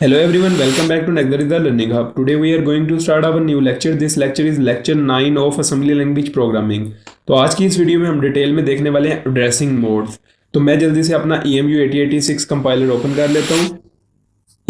Hello everyone, welcome back to Nagdariza Learning Hub. Today we are going to start our new lecture. This lecture is lecture 9 of Assembly Language Programming. तो आज की इस video में हम detail में देखने वाले हैं एड्रेसिंग मोड्स। तो मैं जल्दी से अपना EMU 8086 कंपाइलर ओपन कर लेता हूँ।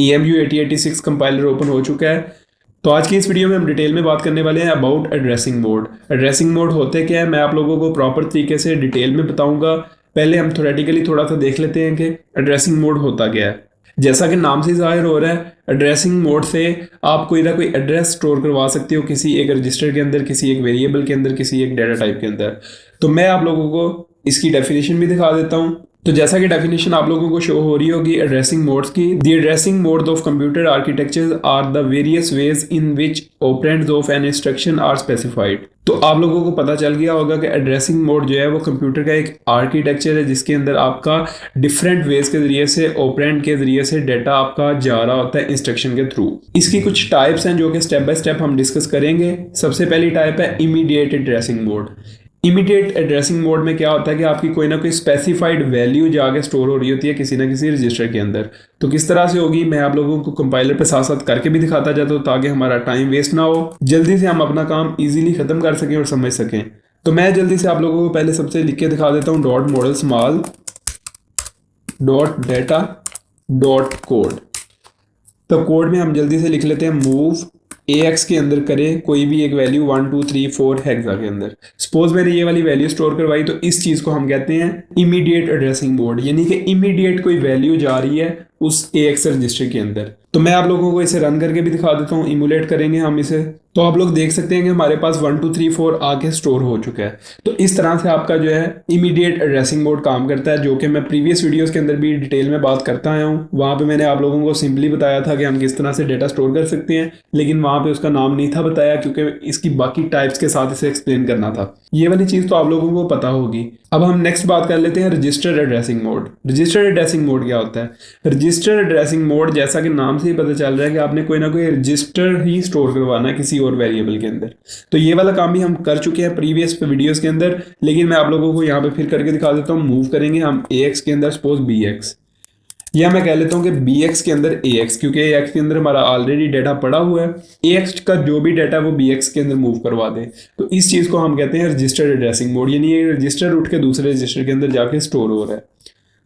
EMU 8086 कंपाइलर ओपन हो चुका है। तो आज की इस वीडियो में हम डिटेल में बात करने वाले हैं about addressing mode. Addressing mode होते क्या है मैं आप लोगों को प्रॉपर तरीके से डिटेल में बताऊंगा। पहले हम थोरेटिकली थोड़ा सा देख लेते हैं कि एड्रेसिंग मोड होता क्या है। जैसा कि नाम से जाहिर हो रहा है, एड्रेसिंग मोड से आप कोई ना कोई एड्रेस स्टोर करवा सकते हो किसी एक रजिस्टर के अंदर, किसी एक वेरिएबल के अंदर, किसी एक डाटा टाइप के अंदर। तो मैं आप लोगों को इसकी डेफिनेशन भी दिखा देता हूँ। तो जैसा कि डेफिनेशन आप लोगों को शो हो रही होगी एड्रेसिंग मोड्स की, the addressing mode of computer architecture are the various ways in which operands of an instruction are specified. तो आप लोगों को पता चल गया होगा कि एड्रेसिंग मोड जो है वो कंप्यूटर का एक आर्किटेक्चर है जिसके अंदर आपका डिफरेंट वेज के जरिए से, ऑपरेंड के जरिए से डाटा आपका जा रहा होता है इंस्ट्रक्शन के थ्रू। इसकी कुछ टाइप्स हैं जो कि स्टेप बाय स्टेप हम डिस्कस करेंगे। सबसे पहली टाइप है immediate addressing mode. Immediate addressing mode में क्या होता है कि आपकी कोई ना कोई स्पेसिफाइड वैल्यू जाके स्टोर हो रही होती है किसी ना किसी रजिस्टर के अंदर। तो किस तरह से होगी मैं आप लोगों को कंपाइलर पे साथ साथ करके भी दिखाता जाता हूँ ताकि हमारा टाइम वेस्ट ना हो, जल्दी से हम अपना काम इजीली खत्म कर सकें और समझ सकें। तो मैं जल्दी से आप लोगों को पहले सबसे लिख के दिखा देता हूँ dot model small dot data dot code. तो कोड में हम जल्दी से लिख लेते हैं मूव AX के अंदर करें कोई भी एक वैल्यू 1 2 3 4 हेक्सा के अंदर। सपोज मैंने ये वाली वैल्यू स्टोर करवाई तो इस चीज को हम कहते हैं इमीडिएट एड्रेसिंग मोड, यानी कि इमीडिएट कोई वैल्यू जा रही है उस AX रजिस्टर के अंदर। तो मैं आप लोगों को इसे रन करके भी दिखा देता हूँ, इमुलेट करेंगे हम इसे। तो आप लोग देख सकते हैं कि हमारे पास 1 2 3 4 आके स्टोर हो चुका है। तो इस तरह से आपका जो है इमीडिएट एड्रेसिंग मोड काम करता है, जो कि मैं प्रीवियस वीडियोस के अंदर भी डिटेल में बात करता आया हूँ। वहाँ पे मैंने आप लोगों को सिंपली बताया था कि हम किस तरह से डेटा स्टोर कर सकते हैं, लेकिन वहाँ पे उसका नाम नहीं था बताया क्योंकि इसकी बाकी टाइप्स के साथ इसे एक्सप्लेन करना था। ये वाली चीज़ तो आप लोगों को पता होगी। अब हम नेक्स्ट बात कर लेते हैं register addressing mode. Register addressing mode क्या होता है? रजिस्टर एड्रेसिंग मोड जैसा कि नाम से ही पता चल रहा है कि आपने कोई ना कोई रजिस्टर ही स्टोर करवाना है किसी और वेरिएबल के अंदर। तो ये वाला काम भी हम कर चुके हैं प्रीवियस वीडियोस के अंदर, लेकिन मैं आप लोगों को यहाँ पे फिर करके दिखा देता हूँ। मूव करेंगे हम AX के अंदर सपोज BX, या मैं कह लेता हूँ कि BX के अंदर AX, क्योंकि AX के अंदर हमारा ऑलरेडी डाटा पड़ा हुआ है। AX का जो भी डाटा वो BX के अंदर मूव करवा दे। तो इस चीज़ को हम कहते हैं रजिस्टर एड्रेसिंग मोड, यानी ये रजिस्टर उठ के दूसरे रजिस्टर के अंदर जाके स्टोर हो रहा है।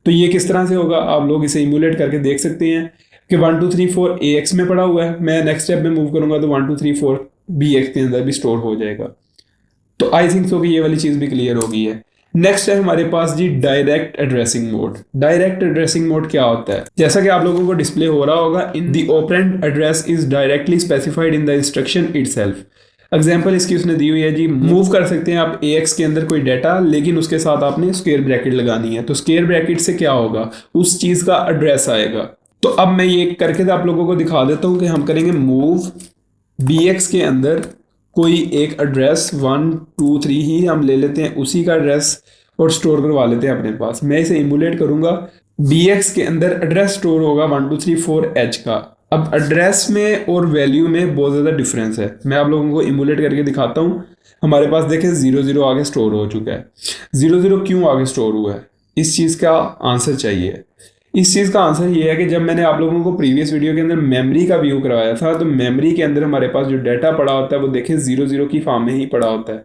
तो ये किस तरह से होगा आप लोग इसे इमुलेट करके देख सकते हैं कि 1 2 3 4 AX में पड़ा हुआ है। मैं नेक्स्ट स्टेप में मूव करूंगा तो 1 2 3 4 BX के अंदर भी स्टोर हो जाएगा। तो आई थिंक सो कि ये वाली चीज़ भी क्लियर हो गई है। नेक्स्ट है हमारे पास जी direct addressing mode. Direct addressing mode क्या होता है? जैसा कि आप लोगों को डिस्प्ले हो रहा होगा, in the operand address is directly specified in the instruction itself. Example इसकी उसने दी हुई है जी, मूव कर सकते हैं आप AX के अंदर कोई डाटा, लेकिन उसके साथ आपने स्क्वायर ब्रैकेट लगानी है। तो स्क्वायर ब्रैकेट से क्या होगा, उस चीज़ का एड्रेस आएगा। तो अब मैं ये करके आप लोगों को दिखा देता हूँ कि हम करेंगे मूव BX के अंदर कोई एक एड्रेस 1 2 3 ही हम ले लेते हैं, उसी का एड्रेस और स्टोर करवा लेते हैं अपने पास। मैं इसे इमुलेट करूंगा। BX के अंदर एड्रेस स्टोर होगा 1 2 3 4 H का। अब एड्रेस में और वैल्यू में बहुत ज़्यादा डिफरेंस है। मैं आप लोगों को इमुलेट करके दिखाता हूँ। हमारे पास देखें 0 0 आगे स्टोर हो चुका है। 0 0 क्यों आगे स्टोर हुआ है, इस चीज़ का आंसर चाहिए। इस चीज़ का आंसर ये है कि जब मैंने आप लोगों को प्रीवियस वीडियो के अंदर मेमोरी का व्यू करवाया था, तो मेमोरी के अंदर हमारे पास जो डाटा पड़ा होता है वो देखें 0 0 की फॉर्म में ही पड़ा होता है।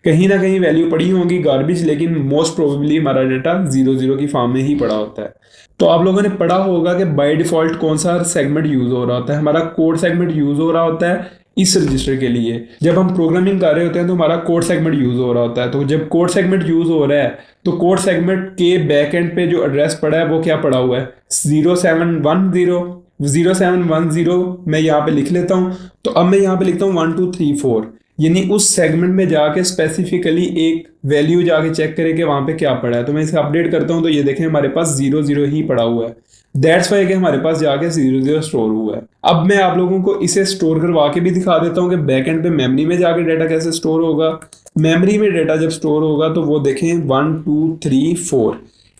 कहीं ना कहीं वैल्यू पड़ी होगी गार्बेज, लेकिन मोस्ट प्रोबेबली हमारा डाटा 0 0 की फॉर्म में ही पड़ा होता है। तो आप लोगों ने पढ़ा होगा कि बाय डिफॉल्ट कौन सा सेगमेंट यूज हो रहा होता है, हमारा कोड सेगमेंट यूज हो रहा होता है इस रजिस्टर के लिए। जब हम प्रोग्रामिंग कर रहे होते हैं तो हमारा कोड सेगमेंट यूज हो रहा होता है। तो जब कोड सेगमेंट यूज हो रहा है तो कोड सेगमेंट के बैक एंड पे जो एड्रेस पड़ा है वो क्या पड़ा हुआ है, 0710 मैं यहाँ पे लिख लेता हूँ। तो अब मैं यहाँ पे लिखता हूँ 1 2 3 4, यानी उस सेगमेंट में जाके स्पेसिफिकली एक वैल्यू जाके चेक करें कि वहां पे क्या पड़ा है। तो मैं इसे अपडेट करता हूँ तो ये देखें हमारे पास 0 0 ही पड़ा हुआ है। दैट्स वाई कि हमारे पास जाके 0 0 स्टोर हुआ है। अब मैं आप लोगों को इसे स्टोर करवा के भी दिखा देता हूँ कि बैक एंड पे मेमोरी में जाके डाटा कैसे स्टोर होगा। मेमोरी में डाटा जब स्टोर होगा तो वो देखें 1 2 3 4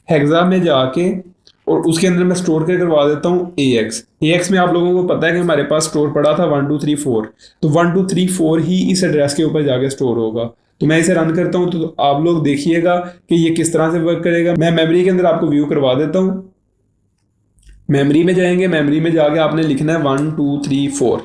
हेक्सा में जाके, और उसके अंदर मैं स्टोर करवा देता हूँ AX में आप लोगों को पता है कि हमारे पास स्टोर पड़ा था 1 2 3 4। तो 1 2 3 4 ही इस एड्रेस के ऊपर जाके स्टोर होगा। तो मैं इसे रन करता हूँ तो आप लोग देखिएगा कि ये किस तरह से वर्क करेगा। मैं मेमोरी के अंदर आपको व्यू करवा देता हूँ। मेमोरी में जाएंगे, मेमोरी में जाके आपने लिखना है 1 2 3 4।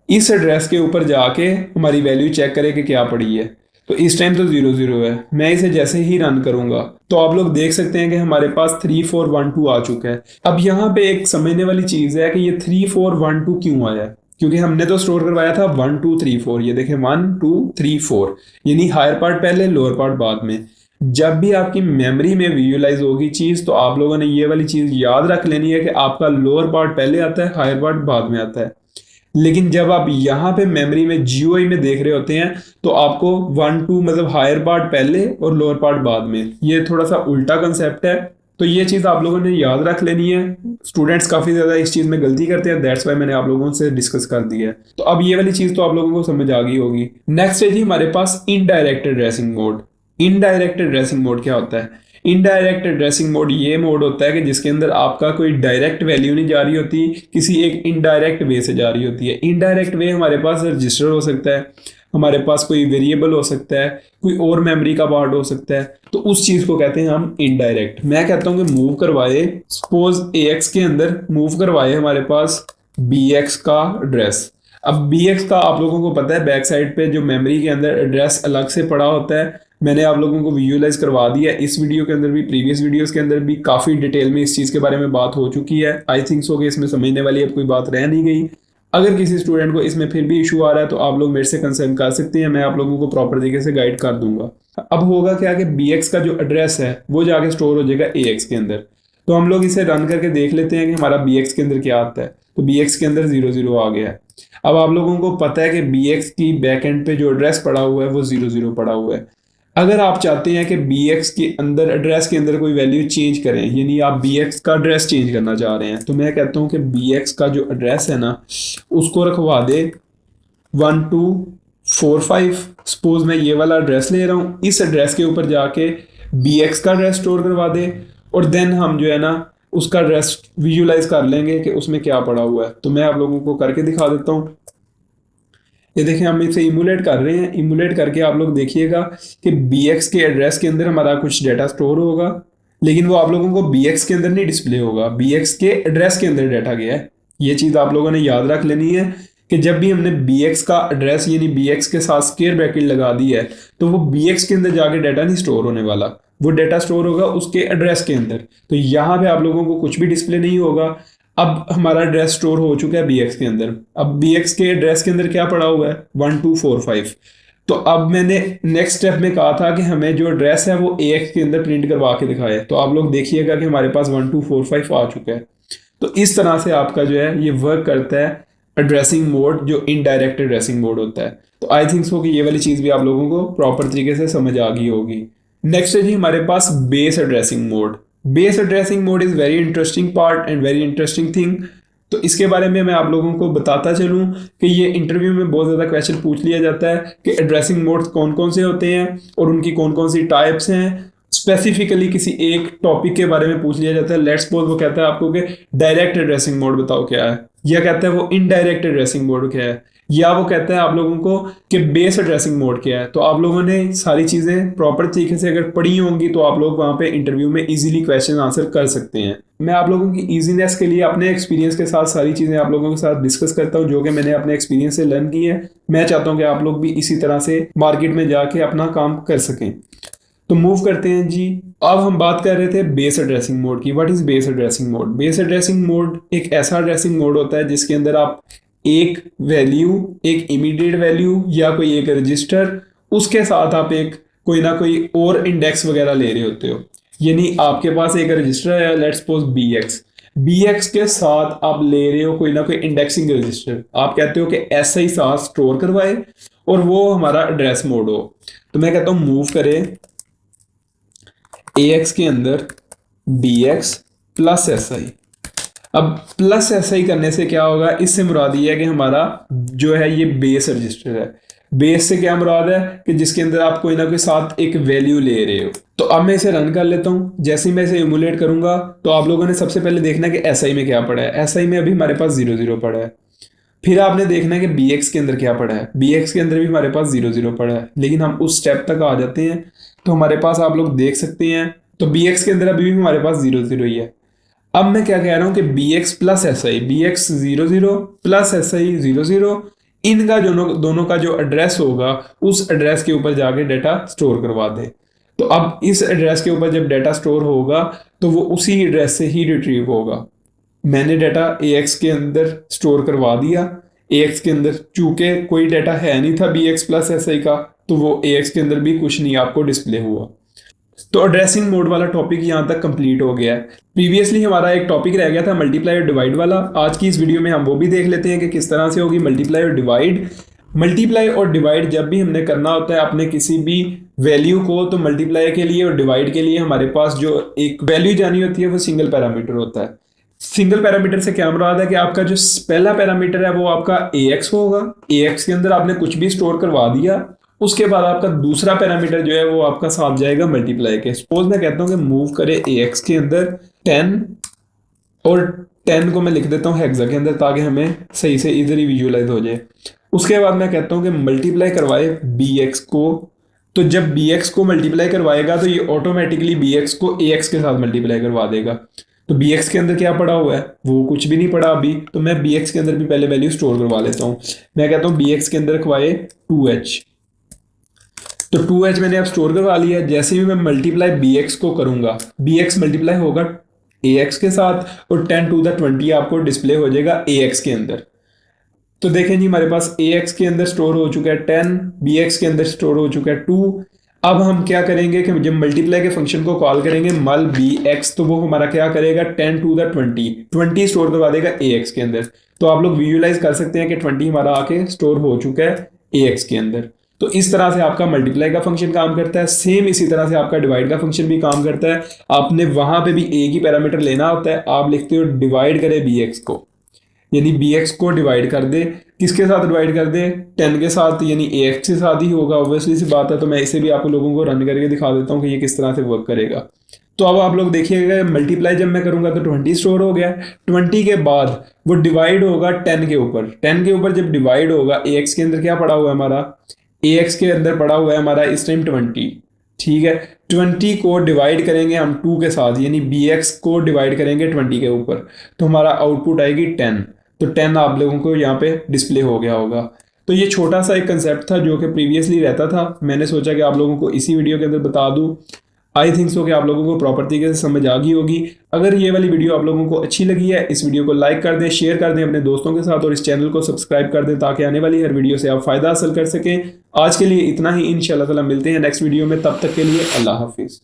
इस एड्रेस के ऊपर जाके हमारी वैल्यू चेक करें कि क्या पड़ी है। तो इस टाइम तो 0 0 है। मैं इसे जैसे ही रन करूंगा तो आप लोग देख सकते हैं कि हमारे पास 3 4 1 2 आ चुका है। अब यहाँ पे एक समझने वाली चीज है कि ये 3 4 1 2 क्यों आया है, क्योंकि हमने तो स्टोर करवाया था 1 2 3 4। ये देखें 1 2 3 4, यानी हायर पार्ट पहले लोअर पार्ट बाद में। जब भी आपकी मेमोरी में विजुअलाइज होगी चीज तो आप लोगों ने ये वाली चीज याद रख लेनी है कि आपका लोअर पार्ट पहले आता है, हायर पार्ट बाद में आता है। लेकिन जब आप यहाँ पे मेमोरी में जीओआई में देख रहे होते हैं तो आपको 1 2 मतलब हायर पार्ट पहले और लोअर पार्ट बाद में। ये थोड़ा सा उल्टा कंसेप्ट है, तो ये चीज आप लोगों ने याद रख लेनी है। स्टूडेंट्स काफी ज्यादा इस चीज में गलती करते हैं, दैट्स वाई मैंने आप लोगों से डिस्कस कर दी है। तो अब ये वाली चीज तो आप लोगों को समझ आ गई होगी। नेक्स्ट है जी हमारे पास indirect addressing mode. Indirect addressing mode क्या होता है? इनडायरेक्ट एड्रेसिंग मोड ये मोड होता है कि जिसके अंदर आपका कोई डायरेक्ट वैल्यू नहीं जा रही होती, किसी एक इनडायरेक्ट वे से जा रही होती है। इनडायरेक्ट वे हमारे पास रजिस्टर हो सकता है, हमारे पास कोई वेरिएबल हो सकता है, कोई और मेमोरी का पार्ट हो सकता है, तो उस चीज को कहते हैं हम इनडायरेक्ट। मैं कहता हूं कि मूव करवाए, सपोज AX के अंदर मूव करवाए हमारे पास BX का एड्रेस। अब BX का आप लोगों को पता है बैक साइड पे जो मेमोरी के अंदर एड्रेस अलग से पड़ा होता है, मैंने आप लोगों को विजुअलाइज करवा दिया इस वीडियो के अंदर भी, प्रीवियस वीडियोस के अंदर भी काफी डिटेल में इस चीज के बारे में बात हो चुकी है। आई थिंक सो कि इसमें समझने वाली अब कोई बात रह नहीं गई। अगर किसी स्टूडेंट को इसमें फिर भी इशू आ रहा है तो आप लोग मेरे से कंसर्न कर सकते हैं, मैं आप लोगों को प्रॉपर तरीके से गाइड कर दूंगा। अब होगा क्या कि BX का जो एड्रेस है वो जाके स्टोर हो जाएगा AX के अंदर। तो हम लोग इसे रन करके देख लेते हैं कि हमारा BX के अंदर क्या आता है। तो BX के अंदर 0 0 आ गया है। अब आप लोगों को पता है कि BX की बैक एंड पे जो एड्रेस पड़ा हुआ है वो 0 0 पड़ा हुआ है। अगर आप चाहते हैं कि BX के अंदर एड्रेस के अंदर कोई वैल्यू चेंज करें, यानी आप BX का एड्रेस चेंज करना चाह रहे हैं, तो मैं कहता हूं कि BX का जो एड्रेस है ना उसको रखवा दे 1 2 4 5। सपोज मैं ये वाला एड्रेस ले रहा हूँ, इस एड्रेस के ऊपर जाके BX का एड्रेस स्टोर करवा दे और देन हम जो है ना उसका एड्रेस विजुअलाइज कर लेंगे कि उसमें क्या पड़ा हुआ है। तो मैं आप लोगों को करके दिखा देता हूँ। ये देखें हम इसे इमुलेट कर रहे हैं। इमुलेट करके आप लोग देखिएगा कि BX के एड्रेस के अंदर हमारा कुछ डाटा स्टोर होगा, लेकिन वो आप लोगों को BX के अंदर नहीं डिस्प्ले होगा, BX के एड्रेस के अंदर डाटा गया है। ये चीज़ आप लोगों ने याद रख लेनी है कि जब भी हमने BX का एड्रेस यानी BX के साथ स्क्वायर ब्रैकेट लगा दी है तो वो BX के अंदर जाके डाटा नहीं स्टोर होने वाला, वो डाटा स्टोर होगा उसके एड्रेस के अंदर। तो यहाँ पे आप लोगों को कुछ भी डिस्प्ले नहीं होगा। अब हमारा एड्रेस स्टोर हो चुका है BX के अंदर। अब BX के एड्रेस के अंदर क्या पड़ा हुआ है 1 2 4 5। तो अब मैंने नेक्स्ट स्टेप में कहा था कि हमें जो एड्रेस है वो AX के अंदर प्रिंट करवा के दिखाए, तो आप लोग देखिएगा कि हमारे पास 1 2 4 5 आ चुका है। तो इस तरह से आपका जो है ये वर्क करता है एड्रेसिंग मोड, जो इनडायरेक्ट एड्रेसिंग मोड होता है। तो आई थिंक सो कि ये वाली चीज़ भी आप लोगों को प्रॉपर तरीके से समझ आ गई होगी। नेक्स्ट है जी हमारे पास base addressing mode. Base addressing mode is very interesting part and very interesting thing. तो इसके बारे में मैं आप लोगों को बताता चलूँ कि ये इंटरव्यू में बहुत ज़्यादा क्वेश्चन पूछ लिया जाता है कि एड्रेसिंग मोड्स कौन कौन से होते हैं और उनकी कौन कौन सी टाइप्स हैं। स्पेसिफिकली किसी एक टॉपिक के बारे में पूछ लिया जाता है। लेट्स सपोज वो कहता है आपको कि डायरेक्ट एड्रेसिंग मोड बताओ क्या है, या कहता है वो इनडायरेक्ट एड्रेसिंग मोड क्या है, या वो कहता है आप लोगों को कि बेस एड्रेसिंग मोड क्या है। तो आप लोगों ने सारी चीज़ें प्रॉपर तरीके से अगर पढ़ी होंगी तो आप लोग वहाँ पे इंटरव्यू में इजीली क्वेश्चन आंसर कर सकते हैं। मैं आप लोगों की इजीनेस के लिए अपने एक्सपीरियंस के साथ सारी चीज़ें आप लोगों के साथ डिस्कस करता हूँ जो कि मैंने अपने एक्सपीरियंस से लर्न की है। मैं चाहता हूँ कि आप लोग भी इसी तरह से मार्केट में जाके अपना काम कर सकें। तो मूव करते हैं जी। अब हम बात कर रहे थे बेस एड्रेसिंग मोड की। What is base addressing mode? Base addressing mode एक ऐसा एड्रेसिंग मोड होता है जिसके अंदर आप एक वैल्यू, एक इमीडिएट वैल्यू या कोई एक रजिस्टर, उसके साथ आप एक कोई ना कोई और इंडेक्स वगैरह ले रहे होते हो। यानी आपके पास एक रजिस्टर है, लेट्स सपोज BX के साथ आप ले रहे हो कोई ना कोई इंडेक्सिंग रजिस्टर। आप कहते हो कि ऐसा ही साथ स्टोर करवाए और वो हमारा एड्रेस मोड हो। तो मैं कहता हूँ मूव करें AX के अंदर BX प्लस SI। अब प्लस SI करने से क्या होगा, इससे मुराद ये है कि हमारा जो है ये बेस रजिस्टर है। बेस से क्या मुराद है कि जिसके अंदर आप कोई ना कोई साथ एक वैल्यू ले रहे हो। तो अब मैं इसे रन कर लेता हूँ। जैसे ही मैं इसे इमुलेट करूंगा तो आप लोगों ने सबसे पहले देखना है कि SI में क्या पड़ा है। SI में अभी हमारे पास 0 0 पड़ा है। फिर आपने देखना है कि BX के अंदर क्या पड़ा है। BX के अंदर भी हमारे पास 0 0 पड़ा है। लेकिन हम उस स्टेप तक आ जाते हैं तो हमारे पास आप लोग देख सकते हैं, तो BX के अंदर अभी भी हमारे पास 0 0 ही है। अब मैं क्या कह रहा हूँ कि B X plus S I, B X 00 plus S I 00, इनका दोनों का जो एड्रेस होगा उस एड्रेस के ऊपर जाके डाटा स्टोर करवा दे। तो अब इस एड्रेस के ऊपर जब डाटा स्टोर होगा तो वो उसी एड्रेस से ही रिट्रीव होगा। मैंने डाटा ए एक्स के अंदर स्टोर करवा दिया, ए एक्स के अंदर चूंकि कोई डाटा है नहीं था B X plus S I का, तो वो ए एक्स के अंदर भी कुछ नहीं आपको डिस्प्ले हुआ। तो एड्रेसिंग मोड वाला टॉपिक यहाँ तक कंप्लीट हो गया है। प्रीवियसली हमारा एक टॉपिक रह गया था मल्टीप्लाई और डिवाइड वाला। आज की इस वीडियो में हम वो भी देख लेते हैं कि किस तरह से होगी मल्टीप्लाई और डिवाइड। मल्टीप्लाई और डिवाइड जब भी हमने करना होता है अपने किसी भी वैल्यू को, तो मल्टीप्लाई के लिए और डिवाइड के लिए हमारे पास जो एक वैल्यू जानी होती है वो सिंगल पैरामीटर होता है। सिंगल पैरामीटर से क्या मुराद है कि आपका जो पहला पैरामीटर है वो आपका ए एक्स होगा। ए एक्स के अंदर आपने कुछ भी स्टोर करवा दिया, उसके बाद आपका दूसरा पैरामीटर जो है वो आपका साथ जाएगा मल्टीप्लाई के। सपोज मैं कहता हूँ कि मूव करे ए एक्स के अंदर 10, और 10 को मैं लिख देता हूँ हेक्सा के अंदर ताकि हमें सही से इधर ही विजुअलाइज हो जाए। उसके बाद मैं कहता हूँ कि मल्टीप्लाई करवाए बी एक्स को, तो जब बी एक्स को मल्टीप्लाई करवाएगा तो ये ऑटोमेटिकली बी एक्स को ए एक्स के साथ मल्टीप्लाई करवा देगा। तो बी एक्स के अंदर क्या पड़ा हुआ है, वो कुछ भी नहीं पड़ा अभी, तो मैं बी एक्स के अंदर भी पहले वैल्यू स्टोर करवा लेता हूँ। मैं कहता हूँ बी एक्स के अंदर रखवाए 2h, तो 2h मैंने अब स्टोर करवा लिया। जैसे भी मैं मल्टीप्लाई बी एक्स को करूंगा, बी एक्स मल्टीप्लाई होगा ए एक्स के साथ और 10 टू द 20 आपको डिस्प्ले हो जाएगा ए एक्स के अंदर। तो देखें जी हमारे पास ए एक्स के अंदर स्टोर हो चुका है 10, बी एक्स के अंदर स्टोर हो चुका है 2। अब हम क्या करेंगे कि जब मल्टीप्लाई के फंक्शन को कॉल करेंगे मल बी एक्स, तो वो हमारा क्या करेगा 10 टू द 20 स्टोर करवा देगा ए एक्स के अंदर। तो आप लोग विजुअलाइज कर सकते हैं कि 20 हमारा आके स्टोर हो चुका है ए एक्स के अंदर। तो इस तरह से आपका मल्टीप्लाई का फंक्शन काम करता है। सेम इसी तरह से आपका डिवाइड का फंक्शन भी काम करता है। आपने वहां पे भी एक ही पैरामीटर लेना होता है। आप लिखते हो डिवाइड करे बी एक्स को, यानी बी एक्स को डिवाइड कर दे, किसके साथ डिवाइड कर दे 10 के साथ, यानी ए एक्स के साथ ही होगा, ऑब्वियसली सी बात है। तो मैं इसे भी आप लोगों को रन करके दिखा देता हूँ कि ये किस तरह से वर्क करेगा। तो अब आप लोग देखिएगा मल्टीप्लाई जब मैं करूंगा तो 20 स्टोर हो गया। 20 के बाद वो डिवाइड होगा 10 के ऊपर। 10 के ऊपर जब डिवाइड होगा, ए एक्स के अंदर क्या पड़ा हुआ है हमारा, ए एक्स के अंदर पड़ा हुआ है हमारा इस टाइम 20, ठीक है। 20 को डिवाइड करेंगे हम 2 के साथ, यानी बी एक्स को डिवाइड करेंगे 20 के ऊपर, तो हमारा आउटपुट आएगी 10। तो 10 आप लोगों को यहाँ पे डिस्प्ले हो गया होगा। तो ये छोटा सा एक कंसेप्ट था जो कि प्रीवियसली रहता था, मैंने सोचा कि आप लोगों को इसी वीडियो के अंदर बता दूं। आई थिंक सो कि आप लोगों को प्रॉपर तरीके से समझ आ गई होगी। अगर ये वाली वीडियो आप लोगों को अच्छी लगी है, इस वीडियो को लाइक कर दें, शेयर कर दें अपने दोस्तों के साथ, और इस चैनल को सब्सक्राइब कर दें ताकि आने वाली हर वीडियो से आप फ़ायदा हासिल कर सकें। आज के लिए इतना ही, इंशाल्लाह ताला मिलते हैं नेक्स्ट वीडियो में। तब तक के लिए अल्लाह हाफिज़।